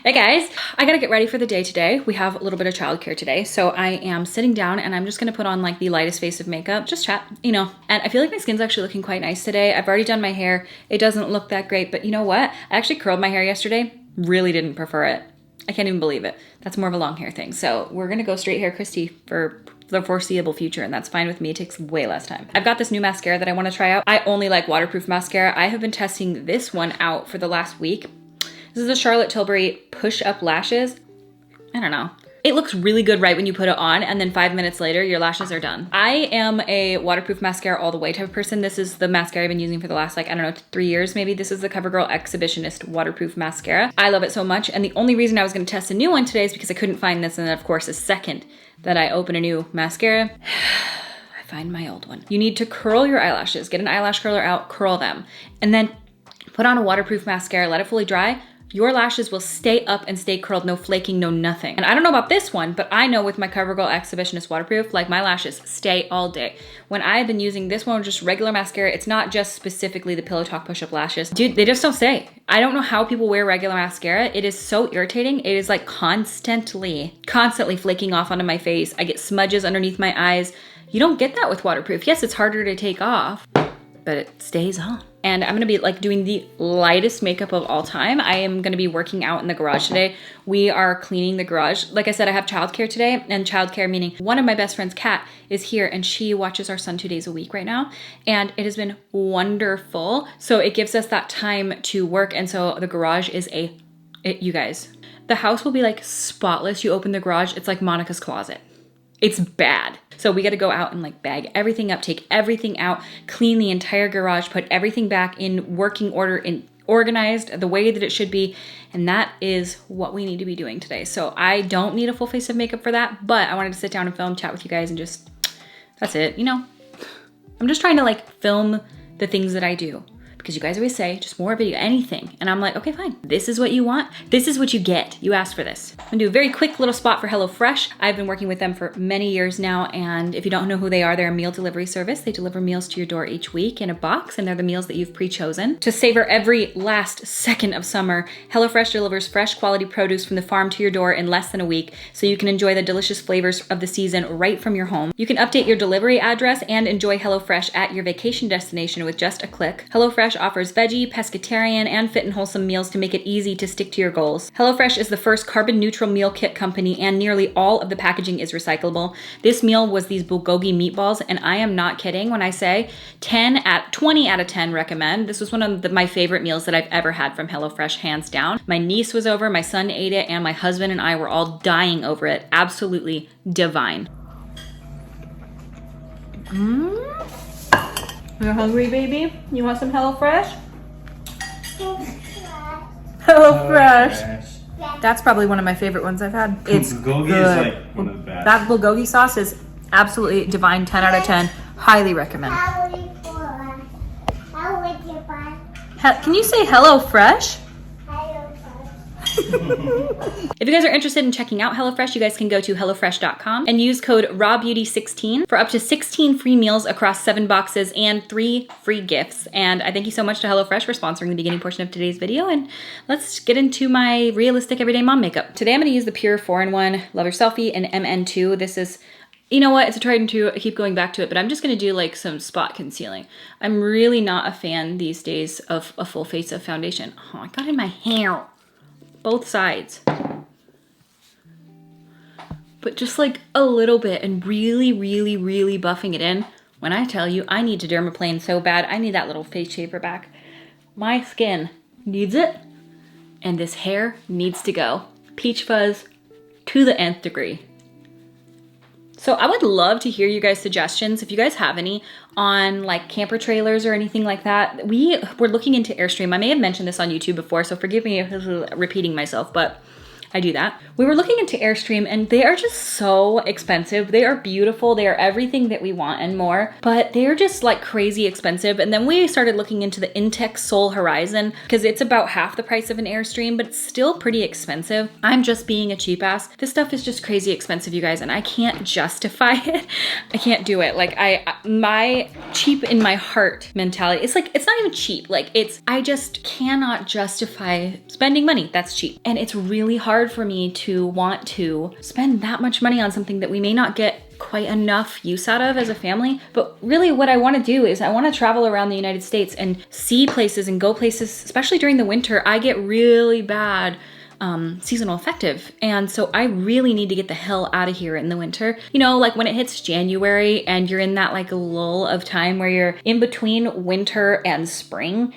Hey guys, I gotta get ready for the day today. We have a little bit of childcare today. So I am sitting down and I'm just gonna put on like the lightest face of makeup, just chat, you know. And I feel like my skin's actually looking quite nice today. I've already done my hair. It doesn't look that great, but you know what? I actually curled my hair yesterday. Really didn't prefer it. I can't even believe it. That's more of a long hair thing. So we're gonna go straight hair Kristi for the foreseeable future, and that's fine with me. It takes way less time. I've got this new mascara that I wanna try out. I only like waterproof mascara. I have been testing this one out for the last week. This is a Charlotte Tilbury push-up lashes. I don't know. It looks really good right when you put it on, and then 5 minutes later, your lashes are done. I am a waterproof mascara all the way type of person. This is the mascara I've been using for the last, like, I don't know, 3 years maybe. This is the Covergirl Exhibitionist waterproof mascara. I love it so much, and the only reason I was gonna test a new one today is because I couldn't find this, and then of course, the second that I open a new mascara, I find my old one. You need to curl your eyelashes. Get an eyelash curler out, curl them, and then put on a waterproof mascara, let it fully dry. Your lashes will stay up and stay curled, no flaking, no nothing. And I don't know about this one, but I know with my Covergirl Exhibitionist waterproof, like my lashes stay all day. When I've been using this one, just regular mascara, it's not just specifically the Pillow Talk push-up lashes. Dude, they just don't stay. I don't know how people wear regular mascara. It is so irritating. It is like constantly flaking off onto my face. I get smudges underneath my eyes. You don't get that with waterproof. Yes, it's harder to take off, but it stays on. And I'm gonna be like doing the lightest makeup of all time. I am gonna be working out in the garage today. We are cleaning the garage. Like I said, I have childcare today, and childcare meaning one of my best friends, Kat, is here and she watches our son 2 days a week right now. And it has been wonderful. So it gives us that time to work. And so the garage is you guys, the house will be like spotless. You open the garage, it's like Monica's closet. It's bad. So we got to go out and like bag everything up, take everything out, clean the entire garage, put everything back in working order and organized the way that it should be. And that is what we need to be doing today. So I don't need a full face of makeup for that, but I wanted to sit down and film, chat with you guys, and just, that's it. You know, I'm just trying to like film the things that I do. Because you guys always say, just more video, anything. And I'm like, okay, fine. This is what you want. This is what you get. You asked for this. I'm gonna do a very quick little spot for HelloFresh. I've been working with them for many years now. And if you don't know who they are, they're a meal delivery service. They deliver meals to your door each week in a box, and they're the meals that you've pre-chosen. To savor every last second of summer, HelloFresh delivers fresh quality produce from the farm to your door in less than a week, so you can enjoy the delicious flavors of the season right from your home. You can update your delivery address and enjoy HelloFresh at your vacation destination with just a click. HelloFresh offers veggie, pescatarian, and fit and wholesome meals to make it easy to stick to your goals. HelloFresh is the first carbon neutral meal kit company, and nearly all of the packaging is recyclable. This meal was these bulgogi meatballs, and I am not kidding when I say 20 out of 10 recommend. This was one of my favorite meals that I've ever had from HelloFresh, hands down. My niece was over, my son ate it, and my husband and I were all dying over it. Absolutely divine. You're hungry, baby? You want some HelloFresh? HelloFresh. That's probably one of my favorite ones I've had. It's bulgogi good. Is like one of the best. That bulgogi sauce is absolutely divine. 10 out of 10. Highly recommend. Can you say HelloFresh? If you guys are interested in checking out HelloFresh, you guys can go to HelloFresh.com and use code RawBeauty16 for up to 16 free meals across 7 boxes and 3 free gifts. And I thank you so much to HelloFresh for sponsoring the beginning portion of today's video. And let's get into my realistic everyday mom makeup. Today I'm going to use the Pure 4-in-1 Love Your Selfie and MN2. This is, you know what, it's a tried and true. I keep going back to it, but I'm just going to do like some spot concealing. I'm really not a fan these days of a full face of foundation. Oh, I got in my hair. Both sides. But just like a little bit, and really buffing it in. When I tell you I need to dermaplane so bad, I need that little face shaper back. My skin needs it, and this hair needs to go. Peach fuzz to the nth degree. So I would love to hear you guys' suggestions, if you guys have any, on like camper trailers or anything like that. We're looking into Airstream. I may have mentioned this on YouTube before, so forgive me if this is repeating myself, but I do that. We were looking into Airstream and they are just so expensive. They are beautiful. They are everything that we want and more, but they're just like crazy expensive. And then we started looking into the Intex Soul Horizon because it's about half the price of an Airstream, but it's still pretty expensive. I'm just being a cheap ass. This stuff is just crazy expensive, you guys, and I can't justify it. I can't do it. Like my cheap in my heart mentality, it's like, it's not even cheap. Like I just cannot justify spending money that's cheap. And it's really hard for me to want to spend that much money on something that we may not get quite enough use out of as a family. But really what I want to do is I want to travel around the United States and see places and go places, especially during the winter. I get really bad seasonal affective. And so I really need to get the hell out of here in the winter. You know, like when it hits January and you're in that like lull of time where you're in between winter and spring.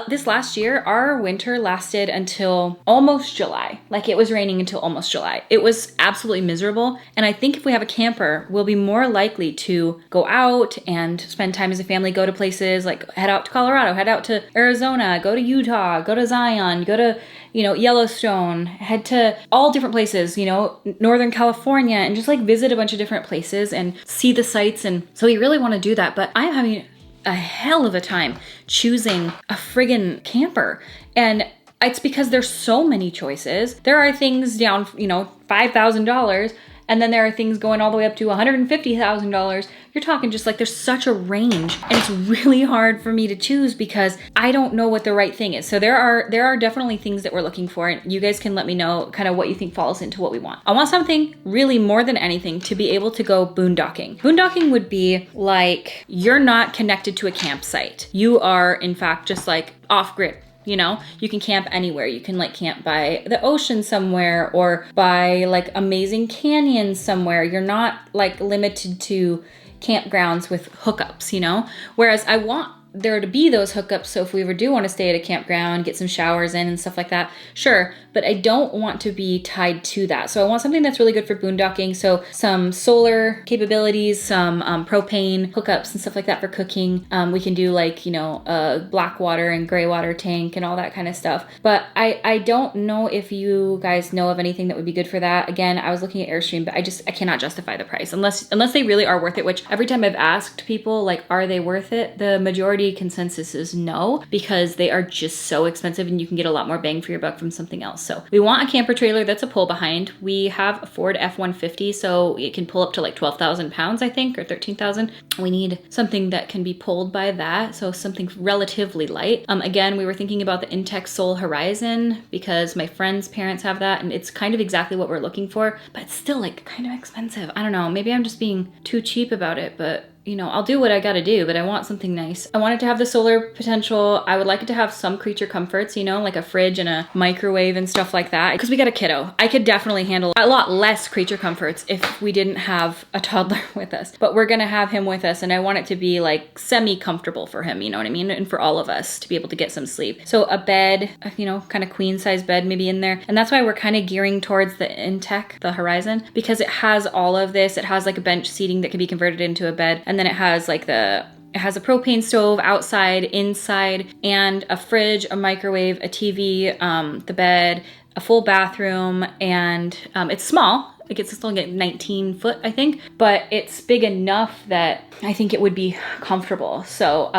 This last year, our winter lasted until almost July. Like it was raining until almost July. It was absolutely miserable. And I think if we have a camper, we'll be more likely to go out and spend time as a family, go to places like head out to Colorado, head out to Arizona, go to Utah, go to Zion, go to, Yellowstone, head to all different places, Northern California, and just like visit a bunch of different places and see the sights. And so we really want to do that. But I'm having a hell of a time choosing a friggin' camper. And it's because there's so many choices. There are things down, $5,000, and then there are things going all the way up to $150,000. You're talking just like there's such a range, and it's really hard for me to choose because I don't know what the right thing is. So there are definitely things that we're looking for, and you guys can let me know kind of what you think falls into what we want. I want something really more than anything to be able to go boondocking. Boondocking would be like you're not connected to a campsite. You are in fact just like off grid. You can camp anywhere. You can like camp by the ocean somewhere or by like amazing canyons somewhere. You're not like limited to campgrounds with hookups, Whereas I want there to be those hookups. So if we ever do want to stay at a campground, get some showers in and stuff like that, sure. But I don't want to be tied to that. So I want something that's really good for boondocking. So some solar capabilities, some propane hookups and stuff like that for cooking. We can do like, a black water and gray water tank and all that kind of stuff. But I don't know if you guys know of anything that would be good for that. Again, I was looking at Airstream, but I cannot justify the price unless they really are worth it, which every time I've asked people, like, are they worth it? The majority consensus is no, because they are just so expensive and you can get a lot more bang for your buck from something else. So we want a camper trailer that's a pull behind. We have a Ford F-150, so it can pull up to like 12,000 pounds, I think, or 13,000. We need something that can be pulled by that, so something relatively light. Again, we were thinking about the Intex Soul Horizon because my friend's parents have that, and it's kind of exactly what we're looking for, but it's still like kind of expensive. I don't know, maybe I'm just being too cheap about it, but I'll do what I gotta do, but I want something nice. I want it to have the solar potential. I would like it to have some creature comforts, like a fridge and a microwave and stuff like that. Because we got a kiddo. I could definitely handle a lot less creature comforts if we didn't have a toddler with us. But we're gonna have him with us, and I want it to be like semi-comfortable for him, you know what I mean? And for all of us to be able to get some sleep. So a bed, kind of queen size bed maybe in there. And that's why we're kind of gearing towards the Intech, the Horizon, because it has all of this. It has like a bench seating that can be converted into a bed. And then it has it has a propane stove outside, inside, and a fridge, a microwave, a TV, the bed, a full bathroom, and it's small. It gets still get 19 foot, I think, but it's big enough that I think it would be comfortable. So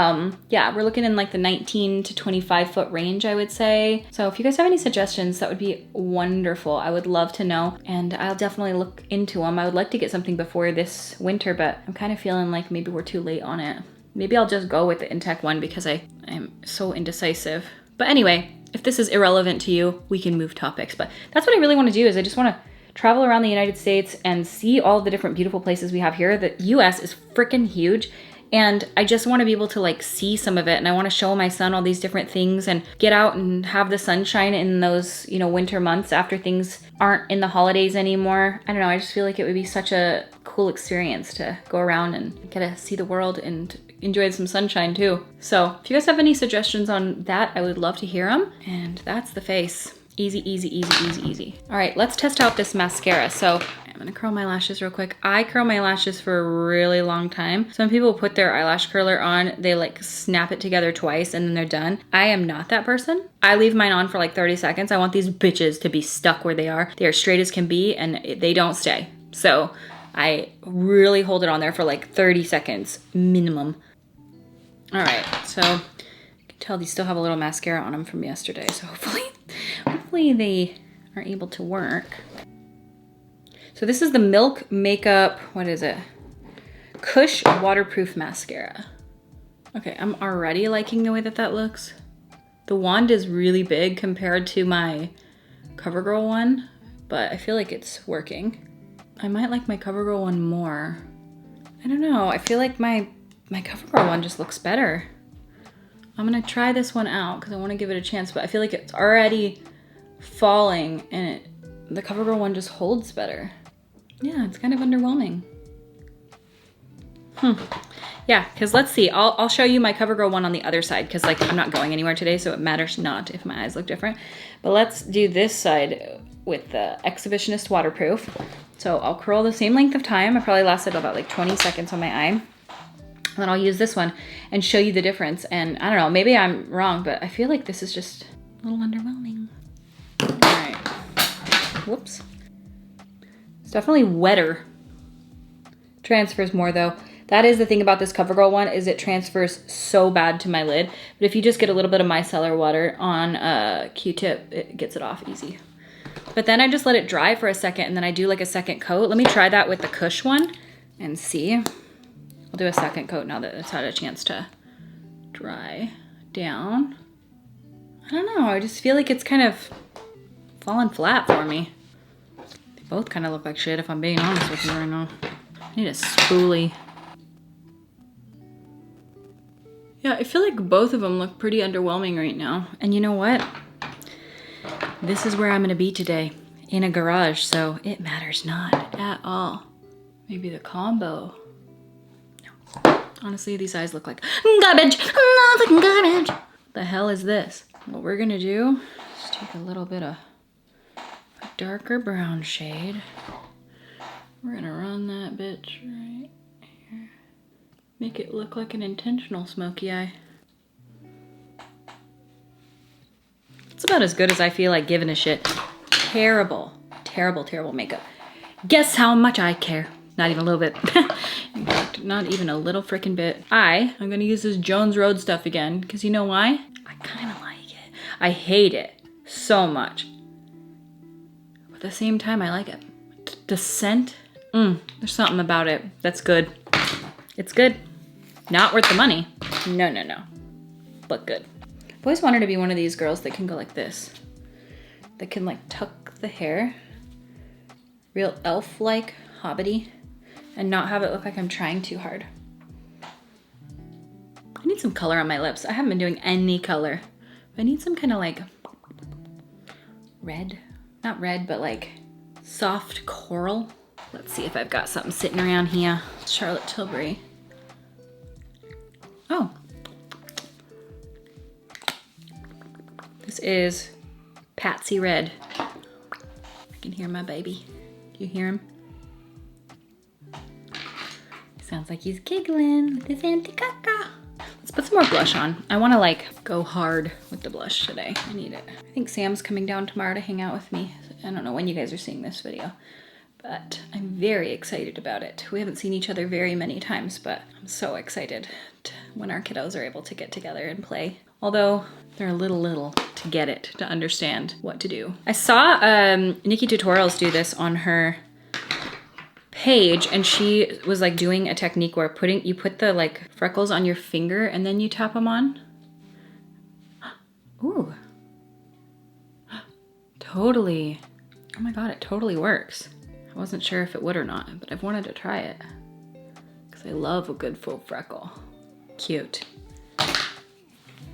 yeah, we're looking in like the 19 to 25 foot range, I would say. So if you guys have any suggestions, that would be wonderful. I would love to know, and I'll definitely look into them. I would like to get something before this winter, but I'm kind of feeling like maybe we're too late on it. Maybe I'll just go with the Intech one because I'm so indecisive. But anyway, if this is irrelevant to you, we can move topics. But that's what I really want to do, is I just want to travel around the United States and see all the different beautiful places we have here. The US is freaking huge, and I just want to be able to like see some of it, and I want to show my son all these different things and get out and have the sunshine in those, winter months after things aren't in the holidays anymore. I don't know, I just feel like it would be such a cool experience to go around and get to see the world and enjoy some sunshine too. So if you guys have any suggestions on that, I would love to hear them. And that's the face. Easy, easy, easy, easy, easy. All right, let's test out this mascara. So I'm gonna curl my lashes real quick. I curl my lashes for a really long time. Some people put their eyelash curler on, they like snap it together twice and then they're done. I am not that person. I leave mine on for like 30 seconds. I want these bitches to be stuck where they are. They are straight as can be and they don't stay. So I really hold it on there for like 30 seconds minimum. All right, so you can tell these still have a little mascara on them from yesterday. So hopefully they are able to work. So this is the Milk Makeup, what is it? Kush Waterproof Mascara. Okay, I'm already liking the way that that looks. The wand is really big compared to my CoverGirl one, but I feel like it's working. I might like my CoverGirl one more. I don't know, I feel like my CoverGirl one just looks better. I'm gonna try this one out because I want to give it a chance, but I feel like it's already falling and the CoverGirl one just holds better. Yeah, it's kind of underwhelming. Yeah, because let's see, I'll show you my CoverGirl one on the other side because like I'm not going anywhere today, so it matters not if my eyes look different. But let's do this side with the Exhibitionist Waterproof. So I'll curl the same length of time. I probably lasted about like 20 seconds on my eye. And then I'll use this one and show you the difference. And I don't know, maybe I'm wrong, but I feel like this is just a little underwhelming. All right, whoops. It's definitely wetter. Transfers more though. That is the thing about this CoverGirl one is it transfers so bad to my lid. But if you just get a little bit of micellar water on a Q-tip, it gets it off easy. But then I just let it dry for a second and then I do like a second coat. Let me try that with the Kush one and see. I'll do a second coat now that it's had a chance to dry down. I don't know, I just feel like it's kind of falling flat for me. They both kind of look like shit if I'm being honest with you right now. I need a spoolie. Yeah, I feel like both of them look pretty underwhelming right now. And you know what? This is where I'm gonna be today, in a garage, so it matters not at all. Maybe the combo. No. Honestly, these eyes look like garbage. Fucking garbage. What the hell is this? What we're gonna do is take a little bit of a darker brown shade. We're gonna run that bitch right here. Make it look like an intentional smoky eye. It's about as good as I feel like giving a shit. Terrible, terrible, terrible makeup. Guess how much I care? Not even a little bit. In fact, not even a little freaking bit. I'm gonna use this Jones Road stuff again, because you know why? I kind of like it. I hate it so much. But at the same time, I like it. The scent, there's something about it that's good. It's good. Not worth the money. No, no, no. But good. I've always wanted to be one of these girls that can go like this. That can like tuck the hair. Real elf-like, hobbity. And not have it look like I'm trying too hard. I need some color on my lips. I haven't been doing any color. I need some kind of like red. Not red, but like soft coral. Let's see if I've got something sitting around here. Charlotte Tilbury. Oh. This is Patsy Red. I can hear my baby. Do you hear him? Sounds like he's giggling with his auntie caca. Let's put some more blush on. I want to like go hard with the blush today. I need it. I think Sam's coming down tomorrow to hang out with me. I don't know when you guys are seeing this video, but I'm very excited about it. We haven't seen each other very many times, but I'm so excited when our kiddos are able to get together and play. Although they're a little to get it, to understand what to do. I saw Nikki Tutorials do this on her page, and she was like doing a technique where you put the like freckles on your finger and then you tap them on. Ooh. Totally. Oh my God, it totally works. I wasn't sure if it would or not, but I've wanted to try it because I love a good full freckle. Cute.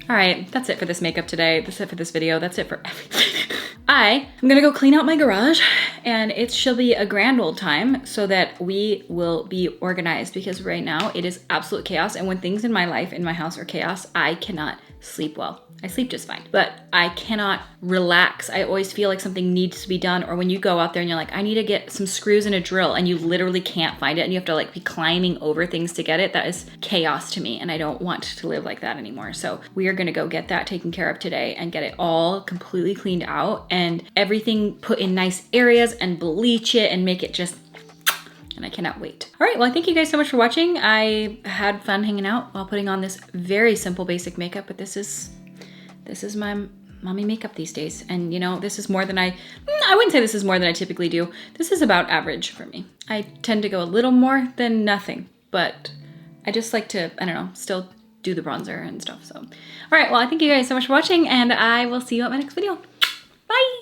All right, that's it for this makeup today. That's it for this video. That's it for everything. I'm gonna go clean out my garage, and it shall be a grand old time so that we will be organized, because right now it is absolute chaos. And when things in my life, in my house are chaos, I cannot sleep well. I sleep just fine, but I cannot relax. I always feel like something needs to be done. Or when you go out there and you're like, I need to get some screws and a drill, and you literally can't find it and you have to like be climbing over things to get it. That is chaos to me, and I don't want to live like that anymore. So we are gonna go get that taken care of today and get it all completely cleaned out and everything put in nice areas and bleach it and make it just, and I cannot wait. All right, well, thank you guys so much for watching. I had fun hanging out while putting on this very simple basic makeup, but this is my mommy makeup these days. And you know, this is more than I wouldn't say this is more than I typically do. This is about average for me. I tend to go a little more than nothing, but I just like to, I don't know, still do the bronzer and stuff. So, all right, well, I thank you guys so much for watching, and I will see you at my next video. Bye.